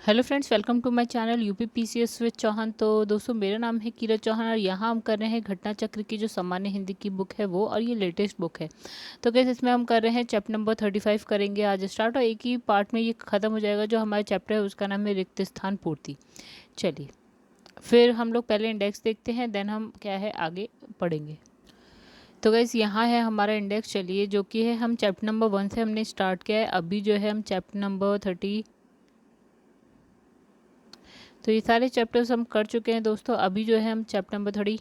Hello friends, welcome to my channel UP PCS with Chauhan. तो दोस्तों, मेरा नाम है कीरत चौहान और यहाँ हम कर रहे हैं घटना चक्र की जो सामान्य हिंदी की बुक है वो, और ये लेटेस्ट बुक है। तो कैसे इसमें हम कर रहे हैं चैप्टर नंबर 35 करेंगे आज स्टार्ट, और एक ही पार्ट में ये ख़त्म हो जाएगा। जो हमारा चैप्टर है उसका नाम है रिक्त स्थान पूर्ति। चलिए, फिर हम लोग पहले इंडेक्स देखते हैं, देन हम क्या है आगे पढ़ेंगे। तो गैस यहाँ है हमारा इंडेक्स, चलिए, जो कि है हम चैप्टर नंबर 1 से हमने स्टार्ट किया है। अभी जो है हम चैप्टर नंबर 30, तो ये सारे चैप्टर्स हम कर चुके हैं दोस्तों। अभी जो है हम चैप्टर नंबर 30,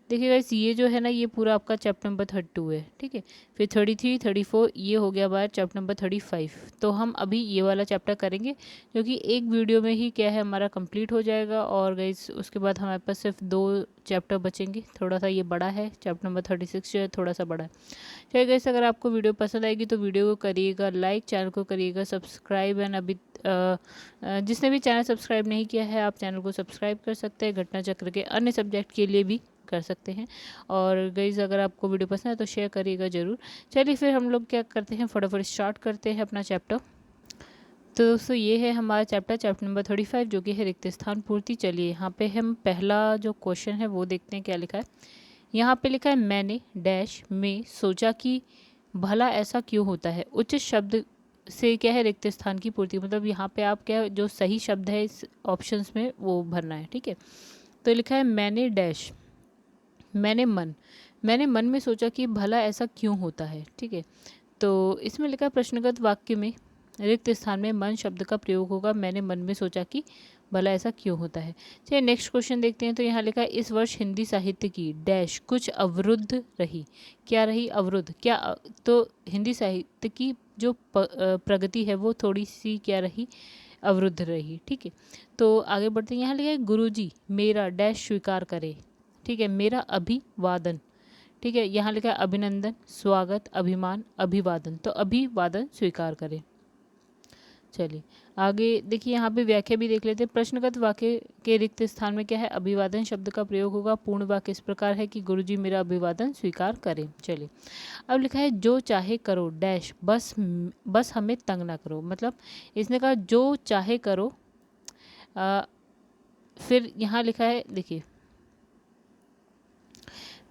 देखिए गाइस, ये जो है ना, ये पूरा आपका चैप्टर नंबर 32 है, ठीक है। फिर 33, 34 ये हो गया बाहर चैप्टर नंबर 35। तो हम अभी ये वाला चैप्टर करेंगे जो कि एक वीडियो में ही क्या है हमारा कंप्लीट हो जाएगा। और गाइस उसके बाद हमारे पास सिर्फ 2 चैप्टर बचेंगे। थोड़ा सा ये बड़ा है, चैप्टर नंबर 36 जो है थोड़ा सा बड़ा है। चलिए गाइस, अगर आपको वीडियो पसंद आएगी तो वीडियो को करिएगा लाइक, चैनल को करिएगा सब्सक्राइब। एंड अभी जिसने भी चैनल सब्सक्राइब नहीं किया है, आप चैनल को सब्सक्राइब कर सकते हैं। घटना चक्र के अन्य सब्जेक्ट के लिए भी कर सकते हैं। और गाइस, अगर आपको वीडियो पसंद है तो शेयर करिएगा ज़रूर। चलिए, फिर हम लोग क्या करते हैं, फटाफट स्टार्ट करते हैं अपना चैप्टर। तो दोस्तों, ये है हमारा चैप्टर नंबर 35, जो कि है रिक्त स्थान पूर्ति। चलिए, यहाँ पे हम पहला जो क्वेश्चन है वो देखते हैं क्या लिखा है। यहाँ पे लिखा है, मैंने डैश में सोचा कि भला ऐसा क्यों होता है। उचित शब्द से क्या है रिक्त स्थान की पूर्ति, मतलब यहाँ पे आप क्या जो सही शब्द है इस ऑप्शंस में वो भरना है, ठीक है। तो लिखा है, मैंने डैश, मैंने मन में सोचा कि भला ऐसा क्यों होता है, ठीक है। तो इसमें लिखा है, प्रश्नगत वाक्य में रिक्त स्थान में मन शब्द का प्रयोग होगा। मैंने मन में सोचा कि भला ऐसा क्यों होता है। चलिए नेक्स्ट क्वेश्चन देखते हैं। तो यहाँ लिखा है, इस वर्ष हिंदी साहित्य की डैश कुछ अवरुद्ध रही। क्या रही? अवरुद्ध। क्या तो हिंदी साहित्य की जो प्रगति है वो थोड़ी सी क्या रही, अवरुद्ध रही, ठीक है। तो आगे बढ़ते हैं। यहाँ लिखा है, गुरुजी मेरा डैश स्वीकार करे, ठीक है, मेरा अभिवादन, ठीक है। यहाँ लिखा है, अभिनंदन, स्वागत, अभिमान, अभिवादन, तो अभिवादन स्वीकार करें। चलिए आगे देखिए, यहाँ पे व्याख्या भी देख लेते हैं। प्रश्नगत वाक्य के रिक्त स्थान में क्या है, अभिवादन शब्द का प्रयोग होगा। पूर्ण वाक्य इस प्रकार है कि गुरुजी मेरा अभिवादन स्वीकार करें। चलिए, अब लिखा है, जो चाहे करो डैश, बस हमें तंग ना करो। मतलब इसने कहा जो चाहे करो। फिर यहाँ लिखा है, देखिए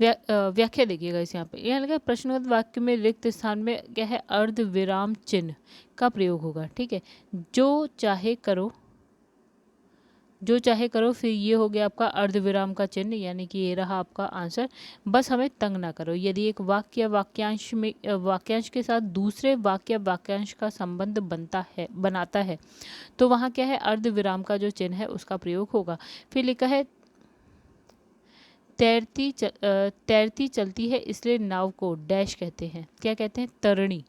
व्याख्या देखिएगा इस यहाँ पे। यहाँ लिखा है, प्रश्नगत वाक्य में रिक्त स्थान में क्या है, अर्ध विराम चिन्ह का प्रयोग होगा, ठीक है। जो चाहे करो, जो चाहे करो, फिर ये हो गया आपका अर्ध विराम का चिन्ह, यानी कि ये रहा आपका आंसर। बस हमें तंग ना करो। यदि एक वाक्य या वाक्यांश में वाक्यांश के साथ दूसरे वाक्य या वाक्यांश का संबंध बनाता है तो वहाँ क्या है, अर्ध विराम का जो चिन्ह है उसका प्रयोग होगा। फिर लिखा है, तैरती चलती है इसलिए नाव को डैश कहते हैं। क्या कहते हैं? तरणी।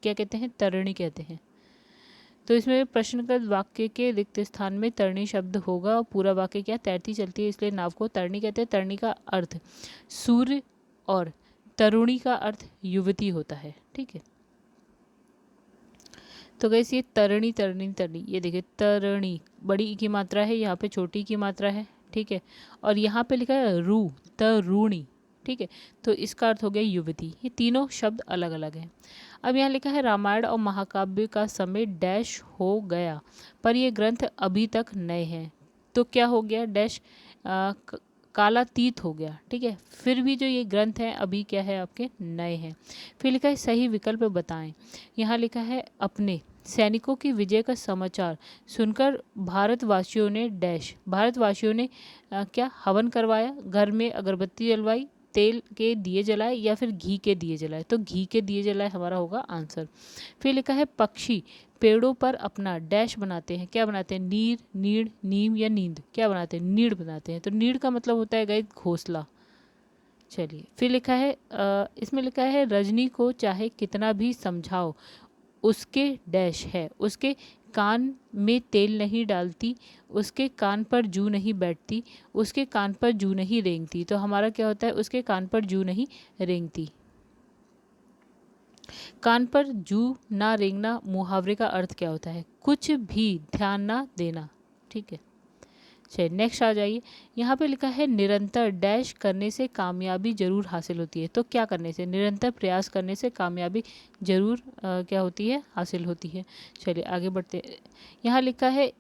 क्या कहते हैं? तरणी कहते हैं। तो इसमें प्रश्नगत वाक्य के रिक्त स्थान में तरणी शब्द होगा। पूरा वाक्य क्या, तैरती चलती है इसलिए नाव को तरणी कहते हैं। तरणी का अर्थ सूर्य और तरुणी का अर्थ युवती होता है, ठीक है। तो गैस, ये तरणी तरणी तरणी, ये देखिए, तरणी बड़ी ई की मात्रा है, यहाँ पे छोटी की मात्रा है, ठीक है। और यहाँ पे लिखा है रू, तरुणी, ठीक है। तो इसका अर्थ हो गया युवती। ये तीनों शब्द अलग अलग हैं। अब यहाँ लिखा है, रामायण और महाकाव्य का समय डैश हो गया पर ये ग्रंथ अभी तक नए हैं। तो क्या हो गया, डैश कालातीत हो गया, ठीक है। फिर भी जो ये ग्रंथ हैं अभी क्या है, आपके नए हैं। फिर लिखा है, सही विकल्प बताएं। यहाँ लिखा है, अपने सैनिकों की विजय का समाचार सुनकर भारतवासियों ने डैश, भारतवासियों ने क्या हवन करवाया, घर में अगरबत्ती जलवाई, तेल के दिए जलाए, या फिर घी के दिए जलाए। तो घी के दिए जलाए हमारा होगा आंसर। फिर लिखा है, पक्षी पेड़ों पर अपना डैश बनाते हैं। क्या बनाते हैं? नीर, नीड़, नीम या नींद। क्या बनाते हैं? नीड़ बनाते हैं। तो नीड़ का मतलब होता है गाइस घोंसला। चलिए, फिर लिखा है, इसमें लिखा है, रजनी को चाहे कितना भी समझाओ उसके डैश है, उसके कान में तेल नहीं डालती, उसके कान पर जू नहीं बैठती, उसके कान पर जू नहीं रेंगती। तो हमारा क्या होता है, उसके कान पर जू नहीं रेंगती। कान पर जू ना रेंगना मुहावरे का अर्थ क्या होता है? कुछ भी ध्यान ना देना, ठीक है। चलिए नेक्स्ट आ जाइए। यहाँ पे लिखा है, निरंतर डैश करने से कामयाबी जरूर हासिल होती है। तो क्या करने से? निरंतर प्रयास करने से कामयाबी जरूर क्या होती है, हासिल होती है। चलिए आगे बढ़ते हैं। यहाँ लिखा है,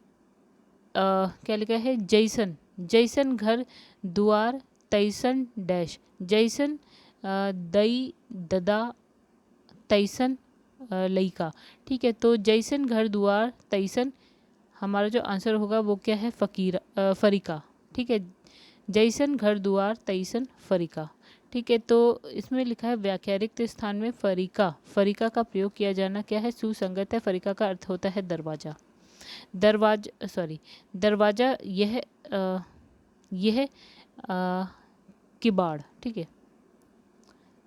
क्या लिखा है, जैसन, जैसन घर दुआर तैसन डैश, जैसन दई ददा तैसन लइका। ठीक है, तो जैसन घर दुआर तैसन, हमारा जो आंसर होगा वो क्या है, फरीका। ठीक है, जैसन घर दुआर तैसन फरीका। ठीक है, तो इसमें लिखा है व्याख्यारिक्त स्थान में फरीका, फरीका का प्रयोग किया जाना क्या है, सुसंगत है। फरीका का अर्थ होता है दरवाजा, दरवाजा यह किबाड़। ठीक है,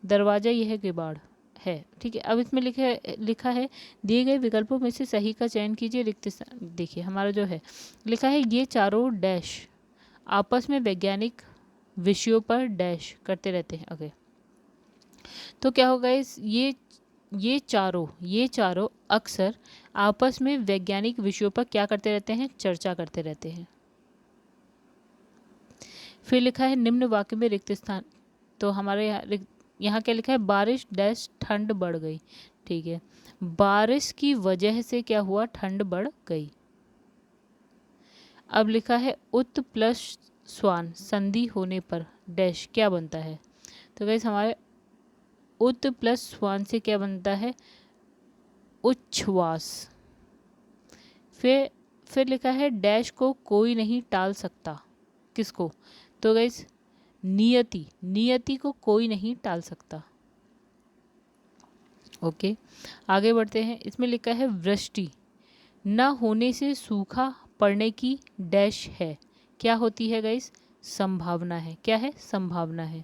दरवाजा यह किबाड़ है। ठीक है, अब इसमें लिखा है दिए गए विकल्पों में से सही का चयन कीजिए। रिक्त स्थान देखिए, हमारा जो है लिखा है ये चारों डैश आपस में वैज्ञानिक विषयों पर डैश करते रहते हैं। ओके, तो क्या होगा, ये चारों अक्सर आपस में वैज्ञानिक विषयों पर क्या करते रहते हैं, चर्चा करते रहते हैं। फिर लिखा है निम्न वाक्य में रिक्त स्थान, तो हमारे यहाँ क्या लिखा है, बारिश डैश ठंड बढ़ गई। ठीक है, बारिश की वजह से क्या हुआ, ठंड बढ़ गई। अब लिखा है उत प्लस स्वान संधि होने पर डैश क्या बनता है, तो गाइस हमारे उत प्लस स्वान से क्या बनता है, उच्छ्वास। फिर लिखा है डैश को कोई नहीं टाल सकता, किसको, तो गाइस नियति को कोई नहीं टाल सकता। ओके, आगे बढ़ते हैं। इसमें लिखा है वृष्टि न होने से सूखा पड़ने की डैश है, क्या होती है गाइस, संभावना है। क्या है, संभावना है।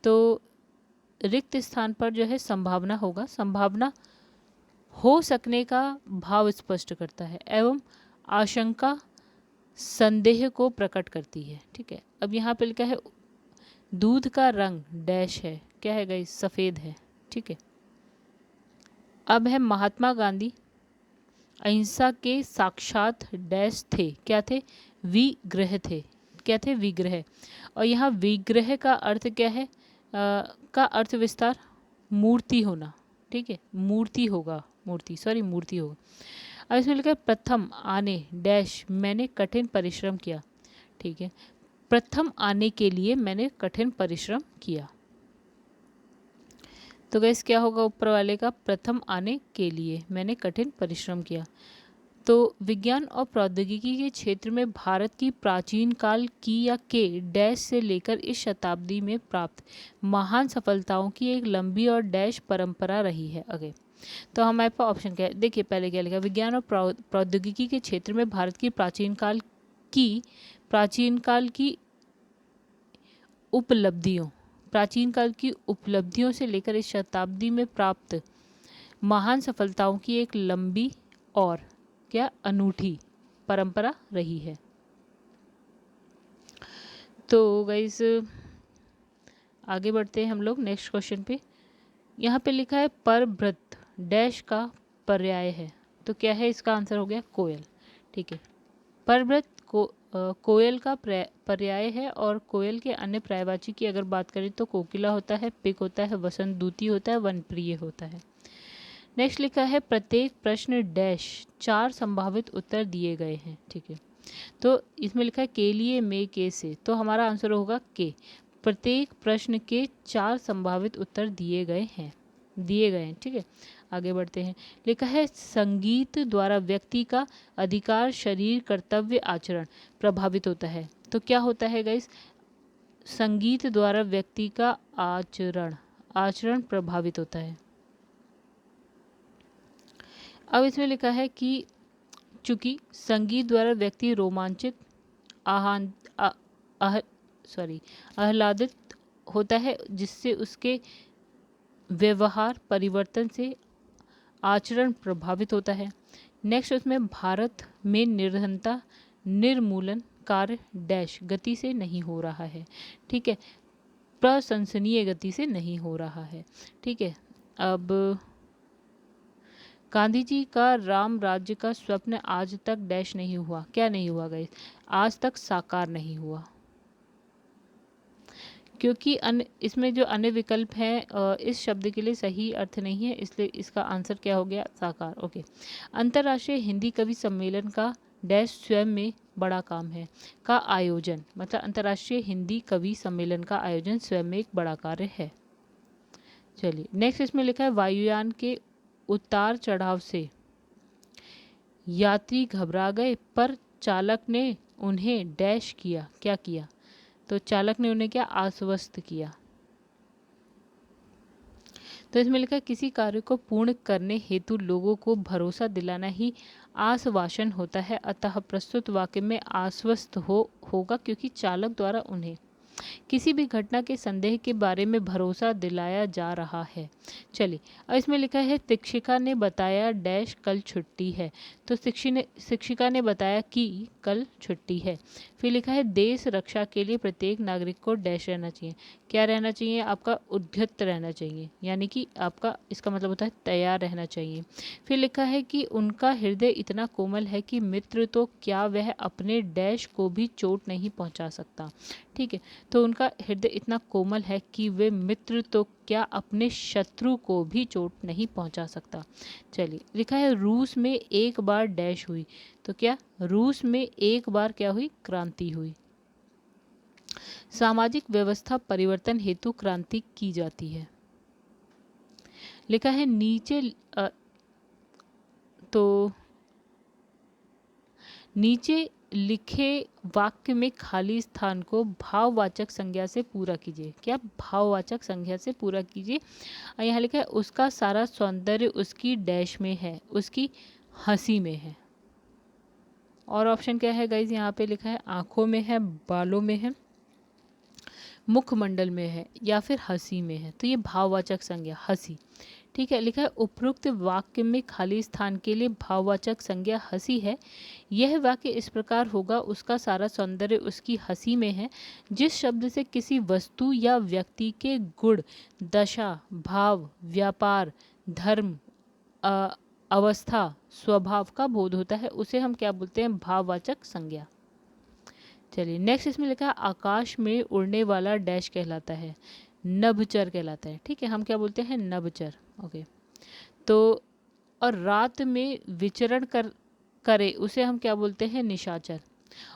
तो रिक्त स्थान पर जो है संभावना होगा, संभावना हो सकने का भाव स्पष्ट करता है एवं आशंका संदेह को प्रकट करती है। ठीक है, अब यहाँ पे लिखा है दूध का रंग डैश है, क्या है गाइस, सफ़ेद है। ठीक है, अब है महात्मा गांधी अहिंसा के साक्षात डैश थे, क्या थे, विग्रह थे। क्या थे, विग्रह। और यहाँ विग्रह का अर्थ क्या है, का अर्थ विस्तार मूर्ति होना। ठीक है, मूर्ति होगा। अब इसमें लिखा है प्रथम आने डैश मैंने कठिन परिश्रम किया। ठीक है, प्रथम आने के लिए मैंने कठिन परिश्रम किया। तो गैस क्या होगा ऊपर वाले का, प्रथम आने के लिए मैंने कठिन परिश्रम किया। तो विज्ञान और प्रौद्योगिकी के क्षेत्र में भारत की प्राचीन काल की या के डैश से लेकर इस शताब्दी में प्राप्त महान सफलताओं की एक लंबी और डैश परंपरा रही है। अगे तो हमारे पास ऑप्शन क्या है, देखिए पहले क्या लिखा, विज्ञान और प्रौद्योगिकी के क्षेत्र में भारत की प्राचीन काल की उपलब्धियों से लेकर इस शताब्दी में प्राप्त महान सफलताओं की एक लंबी और क्या अनूठी परंपरा रही है। तो गाइस आगे बढ़ते हैं हम लोग नेक्स्ट क्वेश्चन पे। यहाँ पे लिखा है परभृत डैश का पर्याय है, तो क्या है, इसका आंसर हो गया कोयल। ठीक है, परभृत कोयल का पर्याय है और कोयल के अन्य पर्यायवाची की अगर बात करें तो कोकिला होता है, पिक होता है, वसंत दूती होता है, वनप्रिय होता है। नेक्स्ट लिखा है प्रत्येक प्रश्न डैश 4 संभावित उत्तर दिए गए हैं। ठीक है, तो इसमें लिखा है के लिए में के से, तो हमारा आंसर होगा के। प्रत्येक प्रश्न के 4 संभावित उत्तर दिए गए हैं। ठीक है, आगे बढ़ते हैं। लिखा है संगीत द्वारा व्यक्ति का अधिकार शरीर कर्तव्य आचरण प्रभावित होता है, तो क्या होता है गाइस, संगीत द्वारा व्यक्ति का आचरण प्रभावित होता है। अब इसमें लिखा है कि चूंकि संगीत द्वारा व्यक्ति रोमांचित आह्लादित होता है, जिससे उसके व्यवहार परिवर्तन से आचरण प्रभावित होता है। नेक्स्ट उसमें भारत में निर्धनता निर्मूलन कार्य डैश गति से नहीं हो रहा है। ठीक है, प्रशंसनीय गति से नहीं हो रहा है। ठीक है, अब गांधी जी का राम राज्य का स्वप्न आज तक डैश नहीं हुआ, क्या नहीं हुआ गाइस, आज तक साकार नहीं हुआ, क्योंकि इसमें जो अन्य विकल्प हैं इस शब्द के लिए सही अर्थ नहीं है, इसलिए इसका आंसर क्या हो गया, साकार। ओके, अंतर्राष्ट्रीय हिंदी कवि सम्मेलन का डैश स्वयं में बड़ा काम है। का आयोजन मतलब अंतर्राष्ट्रीय हिंदी कवि सम्मेलन का आयोजन स्वयं में एक बड़ा कार्य है। चलिए नेक्स्ट इसमें लिखा है वायुयान के उतार चढ़ाव से यात्री घबरा गए पर चालक ने उन्हें डैश किया। क्या किया? तो चालक ने उन्हें क्या आश्वस्त किया। तो इसमें लिखा है किसी कार्य को पूर्ण करने हेतु लोगों को भरोसा दिलाना ही आश्वासन होता है, अतः प्रस्तुत वाक्य में आश्वस्त होगा क्योंकि चालक द्वारा उन्हें किसी भी घटना के संदेह के बारे में भरोसा दिलाया जा रहा है। चलिए अब इसमें लिखा है शिक्षिका ने बताया डैश कल छुट्टी है। तो शिक्षिका ने बताया कि कल छुट्टी है। फिर लिखा है देश रक्षा के लिए प्रत्येक नागरिक को डैश रहना चाहिए। क्या रहना चाहिए? आपका उद्यत रहना चाहिए, यानी कि आपका इसका मतलब होता है तैयार रहना चाहिए। फिर लिखा है कि उनका हृदय इतना कोमल है कि मित्र तो क्या वह अपने डैश को भी चोट नहीं पहुंचा सकता। ठीक है, तो उनका हृदय इतना कोमल है कि वे मित्र तो क्या अपने शत्रु को भी चोट नहीं पहुंचा सकता। चलिए लिखा है रूस में एक बार डैश हुई। तो क्या रूस में एक बार क्या हुई? क्रांति हुई। सामाजिक व्यवस्था परिवर्तन हेतु क्रांति की जाती है। लिखा है नीचे लिखे वाक्य में खाली स्थान को भाववाचक संज्ञा से पूरा कीजिए। क्या? भाववाचक संज्ञा से पूरा कीजिए। और यहाँ लिखा है उसका सारा सौंदर्य उसकी डैश में है, उसकी हंसी में है। और ऑप्शन क्या है गाइज? यहाँ पे लिखा है आंखों में है, बालों में है, मुखमंडल में है या फिर हंसी में है। तो ये भाववाचक संज्ञा हंसी। ठीक है, लिखा है उपरोक्त वाक्य में खाली स्थान के लिए भाववाचक संज्ञा हंसी है। यह वाक्य इस प्रकार होगा उसका सारा सौंदर्य उसकी हंसी में है। जिस शब्द से किसी वस्तु या व्यक्ति के गुण, दशा, भाव, व्यापार, धर्म, अवस्था, स्वभाव का बोध होता है उसे हम क्या बोलते हैं? भाववाचक संज्ञा। चलिए नेक्स्ट इसमें लिखा है आकाश में उड़ने वाला डैश कहलाता है, नभचर कहलाता है। ठीक है, हम क्या बोलते हैं? नभचर। ओके, तो और रात में विचरण करे उसे हम क्या बोलते हैं? निशाचर।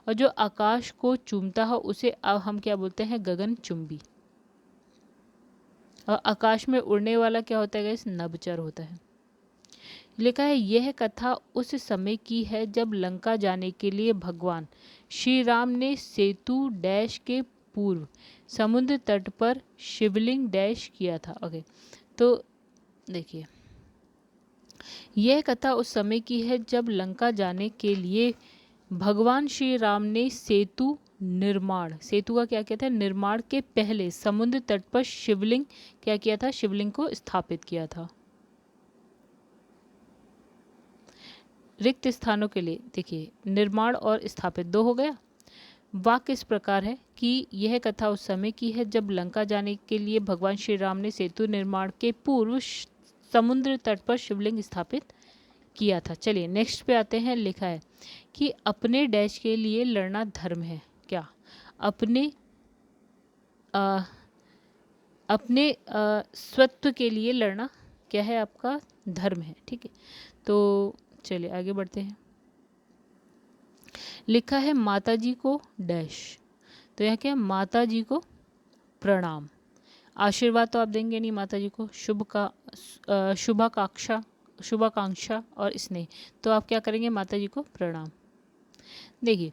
और जो आकाश को चूमता हो उसे अब हम क्या बोलते हैं? गगनचुंबी। और आकाश में उड़ने वाला क्या होता है गाइस? नभचर होता है। लिखा है यह कथा उस समय की है जब लंका जाने के लिए भगवान श्री राम ने सेतु डैश के पूर्व समुद्र तट पर शिवलिंग डैश किया था। ओके, तो देखिए यह कथा उस समय की है जब लंका जाने के लिए भगवान श्री राम ने सेतु का क्या किया था? निर्माण के पहले समुद्र तट पर शिवलिंग क्या किया था? शिवलिंग को स्थापित किया था। रिक्त स्थानों के लिए देखिए निर्माण और स्थापित दो हो गया। वाक्य इस प्रकार है कि यह कथा उस समय की है जब लंका जाने के लिए भगवान श्री राम ने सेतु निर्माण के पूर्व समुद्र तट पर शिवलिंग स्थापित किया था। चलिए नेक्स्ट पे आते हैं। लिखा है कि अपने डैश के लिए लड़ना धर्म है। क्या? अपने स्वत्व के लिए लड़ना क्या है? आपका धर्म है। ठीक है, तो चलिए आगे बढ़ते हैं। लिखा है माताजी को डैश। तो यह क्या? माताजी को प्रणाम। आशीर्वाद तो आप देंगे नहीं माताजी को, शुभाकांक्षा और स्नेह, तो आप क्या करेंगे? माताजी को प्रणाम। देखिए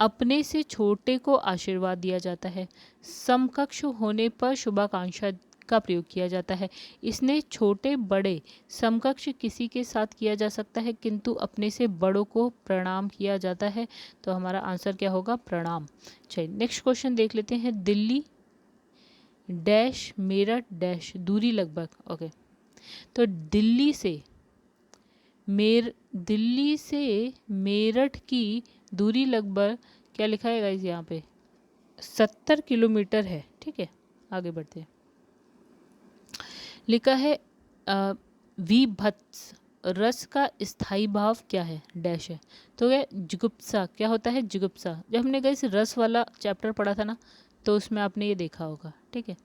अपने से छोटे को आशीर्वाद दिया जाता है, समकक्ष होने पर शुभाकांक्षा का प्रयोग किया जाता है। इसने छोटे बड़े समकक्ष किसी के साथ किया जा सकता है किंतु अपने से बड़ों को प्रणाम किया जाता है। तो हमारा आंसर क्या होगा? प्रणाम। चलिए नेक्स्ट क्वेश्चन देख लेते हैं। दिल्ली डैश मेरठ डैश दूरी लगभग। ओके, तो दिल्ली से मेरठ की दूरी लगभग क्या लिखा है गाइस? यहाँ पे 70 किलोमीटर है। ठीक है, आगे बढ़ते हैं। लिखा है विभत्स रस का स्थायी भाव क्या है? डैश है। तो क्या? जुगुप्सा। क्या होता है? जुगुप्सा। जब हमने गाइस रस वाला चैप्टर पढ़ा था ना, तो उसमें आपने ये देखा होगा। ठीक है,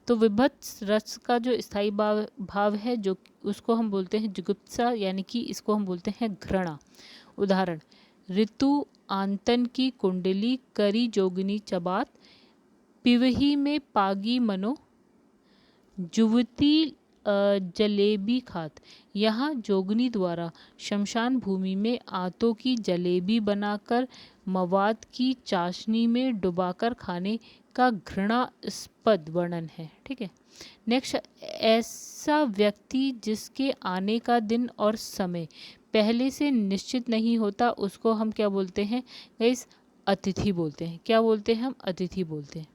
तो विभत्स रस का जो स्थायी भाव है जो उसको हम बोलते हैं जुगुप्सा, यानी कि इसको हम बोलते हैं घृणा। उदाहरण ऋतु आंतन की कुंडली, करी जोगनी चबात, पिवही में पागी मनो, जुवती जलेबी खात। यहाँ जोगनी द्वारा शमशान भूमि में आतों की जलेबी बनाकर मवाद की चाशनी में डुबाकर खाने का घृणास्पद वर्णन है। ठीक है। नेक्स्ट, ऐसा व्यक्ति जिसके आने का दिन और समय पहले से निश्चित नहीं होता, उसको हम क्या बोलते हैं गाइस? अतिथि बोलते हैं। क्या बोलते हैं हम? अतिथि बोलते हैं।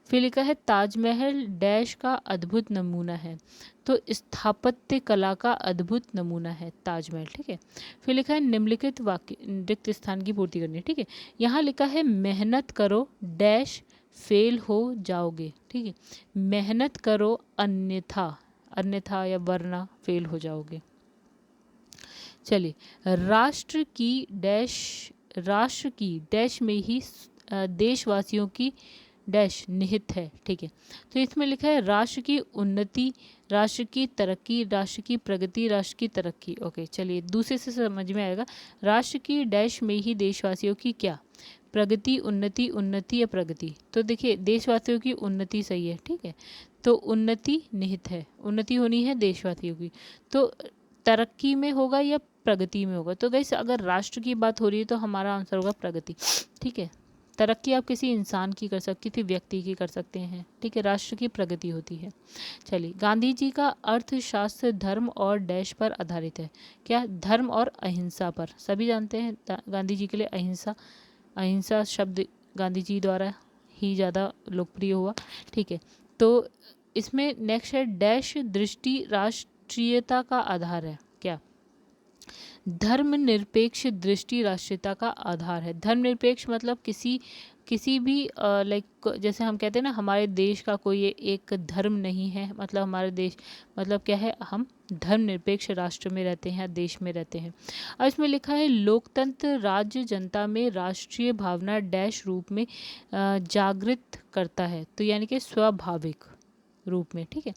फिर लिखा है ताजमहल डैश का अद्भुत नमूना है, तो स्थापत्य कला का अद्भुत नमूना है ताजमहल। ठीक है। फिर लिखा है निम्नलिखित वाक्य रिक्त स्थान की पूर्ति करनी है। ठीक है। यहाँ लिखा है मेहनत करो डैश फेल हो जाओगे। ठीक है। मेहनत करो अन्यथा, अन्यथा या वरना फेल हो जाओगे। चलिए, राष्ट्र की डैश में ही देशवासियों की डैश निहित है। ठीक है। तो इसमें लिखा है राष्ट्र की उन्नति, राष्ट्र की तरक्की, राष्ट्र की प्रगति, राष्ट्र की तरक्की। ओके, चलिए दूसरे से समझ में आएगा। राष्ट्र की डैश में ही देशवासियों की क्या? प्रगति, उन्नति, उन्नति या प्रगति। तो देखिए देशवासियों की उन्नति सही है। ठीक है। तो उन्नति निहित है, उन्नति होनी है देशवासियों की। तो तरक्की में होगा या प्रगति में होगा? तो गाइस अगर राष्ट्र की बात हो रही है तो हमारा आंसर होगा प्रगति। ठीक है। तरक्की आप किसी इंसान की कर सकते, किसी व्यक्ति की कर सकते हैं। ठीक है। राष्ट्र की प्रगति होती है। चलिए, गांधी जी का अर्थशास्त्र धर्म और डैश पर आधारित है। क्या? धर्म और अहिंसा पर। सभी जानते हैं गांधी जी के लिए अहिंसा, अहिंसा शब्द गांधी जी द्वारा ही ज़्यादा लोकप्रिय हुआ। ठीक है। तो इसमें नेक्स्ट है डैश दृष्टि राष्ट्रीयता का आधार है। क्या? धर्मनिरपेक्ष दृष्टि राष्ट्रीयता का आधार है। धर्मनिरपेक्ष मतलब किसी भी लाइक जैसे हम कहते हैं ना हमारे देश का कोई एक धर्म नहीं है, मतलब हमारे देश मतलब क्या है? हम धर्मनिरपेक्ष राष्ट्र में रहते हैं, देश में रहते हैं। और इसमें लिखा है लोकतंत्र राज्य जनता में राष्ट्रीय भावना डैश रूप में जागृत करता है, तो यानी कि स्वाभाविक रूप में। ठीक है।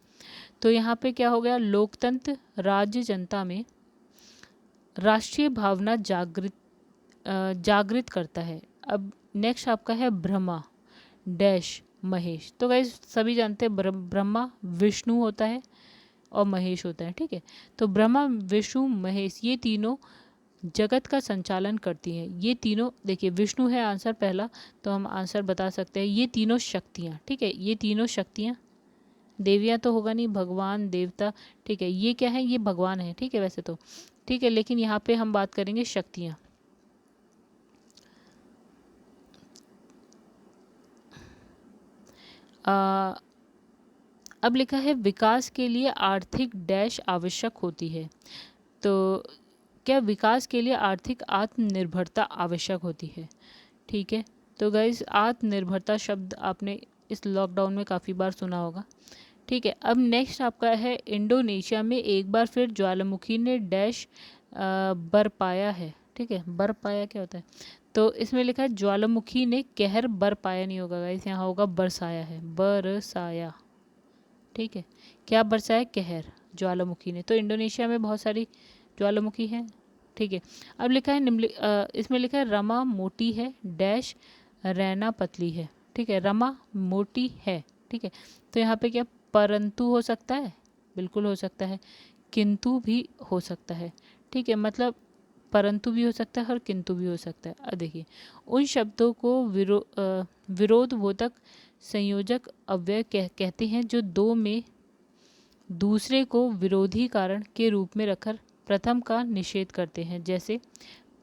तो यहाँ पे क्या हो गया? लोकतंत्र राज्य जनता में राष्ट्रीय भावना जागृत करता है। अब नेक्स्ट आपका है ब्रह्मा डैश महेश। तो गाइस सभी जानते हैं ब्रह्मा विष्णु होता है और महेश होता है। ठीक है। तो ब्रह्मा विष्णु महेश ये तीनों जगत का संचालन करती हैं। ये तीनों, देखिए विष्णु है आंसर पहला, तो हम आंसर बता सकते हैं ये तीनों शक्तियाँ। ठीक है। ये तीनों शक्तियाँ, देवियाँ तो होगा नहीं, भगवान देवता। ठीक है। ये क्या है? ये भगवान है। ठीक है वैसे तो। ठीक है। लेकिन यहाँ पे हम बात करेंगे शक्तियाँ। अब लिखा है विकास के लिए आर्थिक डैश आवश्यक होती है। तो क्या? विकास के लिए आर्थिक आत्मनिर्भरता आवश्यक होती है। ठीक है। तो गाइस आत्मनिर्भरता शब्द आपने इस लॉकडाउन में काफ़ी बार सुना होगा। ठीक है। अब नेक्स्ट आपका है इंडोनेशिया में एक बार फिर ज्वालामुखी ने डैश बरपाया है। ठीक है। बरपाया क्या होता है? तो इसमें लिखा है ज्वालामुखी ने कहर बरपाया नहीं होगा गाइस, यहाँ होगा बरसाया है, बरसाया। ठीक है। क्या बरसाया? कहर ज्वालामुखी ने। तो इंडोनेशिया में बहुत सारी ज्वालामुखी है। ठीक है। अब लिखा है इसमें लिखा है रमा मोटी है डैश रैना पतली है। ठीक है। रमा मोटी है। ठीक है। तो यहाँ पे क्या परंतु हो सकता है? बिल्कुल हो सकता है। किंतु भी हो सकता है। ठीक है। मतलब परंतु भी हो सकता है और किंतु भी हो सकता है। अब देखिए उन शब्दों को विरोधबोधक संयोजक अव्यय कहते हैं जो दो में दूसरे को विरोधी कारण के रूप में रखकर प्रथम का निषेध करते हैं, जैसे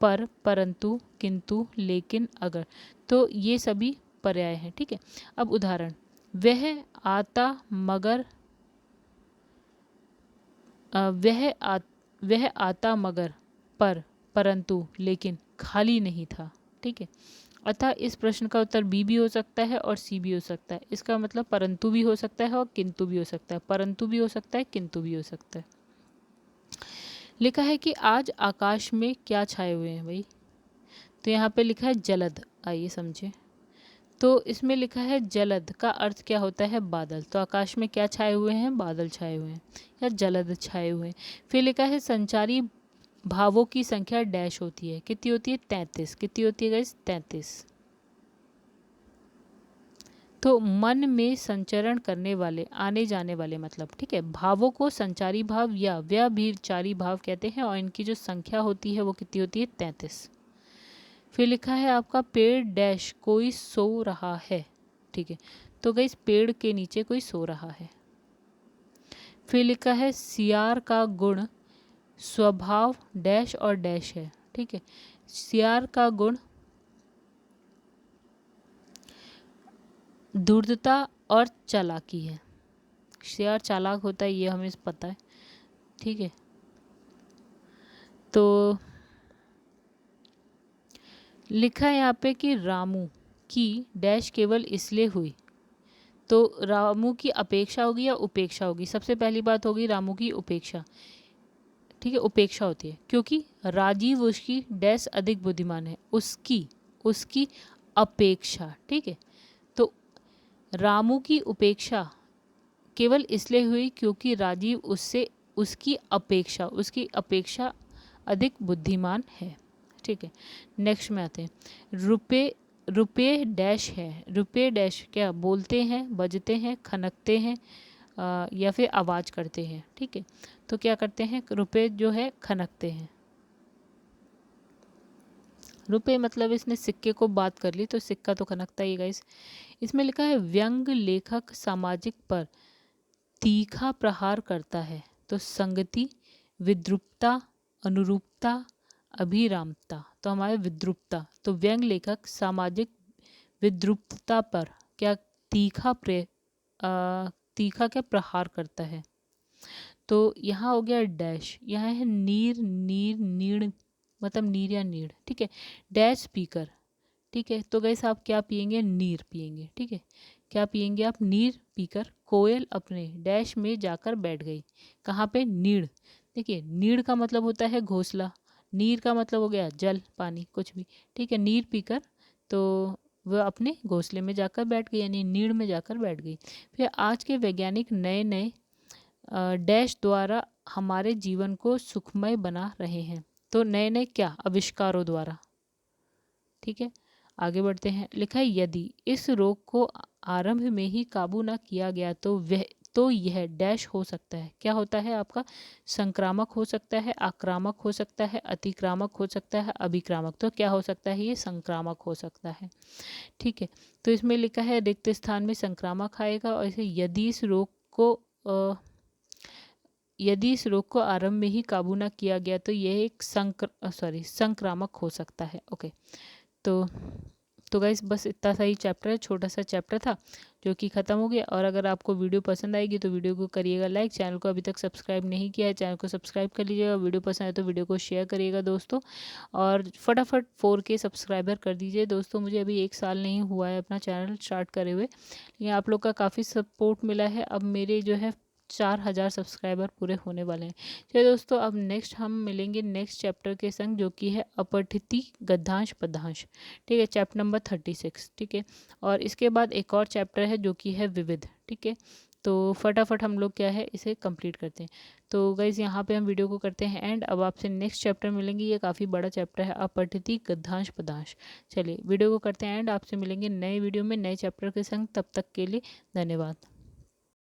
पर, परंतु, किंतु, लेकिन, अगर। तो ये सभी पर्याय हैं। ठीक है। अब उदाहरण, वह आता मगर वह आता मगर पर, परंतु, लेकिन खाली नहीं था। ठीक है। अतः इस प्रश्न का उत्तर बी भी हो सकता है और सी भी हो सकता है। इसका मतलब परंतु भी हो सकता है और किंतु भी हो सकता है, परंतु भी हो सकता है, किंतु भी हो सकता है। लिखा है कि आज आकाश में क्या छाए हुए हैं भाई? तो यहाँ पे लिखा है जलद। आइए समझे। तो इसमें लिखा है जलद का अर्थ क्या होता है? बादल। तो आकाश में क्या छाए हुए हैं? बादल छाए हुए हैं या जलद छाए हुए हैं। फिर लिखा है संचारी भावों की संख्या डैश होती है, कितनी होती है 33, कितनी होती है गाइस 33। तो मन में संचरण करने वाले, आने जाने वाले मतलब, ठीक है, भावों को संचारी भाव या व्यभिचारी भाव कहते हैं और इनकी जो संख्या होती है वो कितनी होती है 33। फिर लिखा है आपका पेड़ डैश कोई सो रहा है, ठीक है, तो गाइस पेड़ के नीचे कोई सो रहा है। फिर लिखा है सियार का गुण स्वभाव डैश और डैश है, ठीक है, सियार का गुण धूर्तता और चालाकी है। सियार चालाक होता है, ये हमें पता है, ठीक है। तो लिखा है यहाँ पे कि रामू की डैश केवल इसलिए हुई, तो रामू की अपेक्षा होगी या उपेक्षा होगी? सबसे पहली बात होगी रामू की उपेक्षा, ठीक है, उपेक्षा होती है क्योंकि राजीव उसकी डैश अधिक बुद्धिमान है, उसकी उसकी अपेक्षा, ठीक है। तो रामू की उपेक्षा केवल इसलिए हुई क्योंकि राजीव उससे उसकी अपेक्षा अधिक बुद्धिमान है, ठीक है। नेक्स्ट में आते हैं रुपये डैश है, रुपये डैश क्या बोलते हैं, बजते हैं, खनकते हैं या फिर आवाज़ करते हैं, ठीक है। तो क्या करते हैं, रुपये जो है खनकते हैं। रुपये मतलब इसने सिक्के को बात कर ली तो सिक्का तो खनकता ही गाइस। इसमें लिखा है व्यंग लेखक सामाजिक पर तीखा प्रहार करता है, तो संगति, विद्रूपता, अनुरूपता, अभिरामता, तो हमारे विद्रूपता, तो व्यंग लेखक सामाजिक विद्रूपता पर क्या तीखा क्या प्रहार करता है। तो यहाँ हो गया डैश, यहाँ है नीर नीर नीड़, मतलब नीर या नीड़, ठीक है, डैश पीकर, ठीक है। तो गैस आप क्या पियेंगे, नीर पियेंगे, ठीक है, क्या पियेंगे आप, नीर पीकर कोयल अपने डैश में जाकर बैठ गई, कहाँ पे, नीड़। देखिए नीड़ का मतलब होता है घोंसला, नीर का मतलब हो गया जल, पानी, कुछ भी, ठीक है। नीर पीकर तो वह अपने घोंसले में जाकर बैठ गई, यानी नीड़ में जाकर बैठ गई। फिर आज के वैज्ञानिक नए नए डैश द्वारा हमारे जीवन को सुखमय बना रहे हैं, तो नए नए क्या, आविष्कारों द्वारा, ठीक है। आगे बढ़ते हैं, लिखा है यदि इस रोग को आरंभ में ही काबू ना किया गया तो यह डैश हो सकता है, क्या होता है आपका, संक्रामक हो सकता है, आक्रामक हो सकता है, अतिक्रामक हो सकता है, अभिक्रामक। तो क्या हो सकता है, ये संक्रामक हो सकता है, ठीक है। तो इसमें लिखा है रिक्त स्थान में संक्रामक आएगा और इसे यदि इस रोग को आरंभ में ही काबू ना किया गया तो यह एक संक्रामक हो सकता है। ओके, तो गाइस बस इतना सा ही चैप्टर है, छोटा सा चैप्टर था जो कि ख़त्म हो गया। और अगर आपको वीडियो पसंद आएगी तो वीडियो को करिएगा लाइक, चैनल को अभी तक सब्सक्राइब नहीं किया है चैनल को सब्सक्राइब कर लीजिएगा, वीडियो पसंद आए तो वीडियो को शेयर करिएगा दोस्तों, और फटाफट 4K सब्सक्राइबर कर दीजिए दोस्तों। मुझे अभी 1 साल नहीं हुआ है अपना चैनल स्टार्ट करे हुए, लेकिन आप लोग का काफ़ी सपोर्ट मिला है। अब मेरे जो है 4000 सब्सक्राइबर पूरे होने वाले हैं। चलिए दोस्तों, अब नेक्स्ट हम मिलेंगे नेक्स्ट चैप्टर के संग जो कि है अपठिति गद्यांश पद्यांश, ठीक है, चैप्टर नंबर 36, ठीक है। और इसके बाद एक और चैप्टर है जो कि है विविध, ठीक है। तो फटाफट हम लोग क्या है इसे कंप्लीट करते हैं। तो गाइज़ यहाँ पे हम वीडियो को करते हैं एंड। अब आपसे नेक्स्ट चैप्टर मिलेंगे, ये काफ़ी बड़ा चैप्टर है, अपठिति गद्यांश पद्यांश। चलिए वीडियो को करते हैं एंड, आपसे मिलेंगे नए वीडियो में नए चैप्टर के संग, तब तक के लिए धन्यवाद।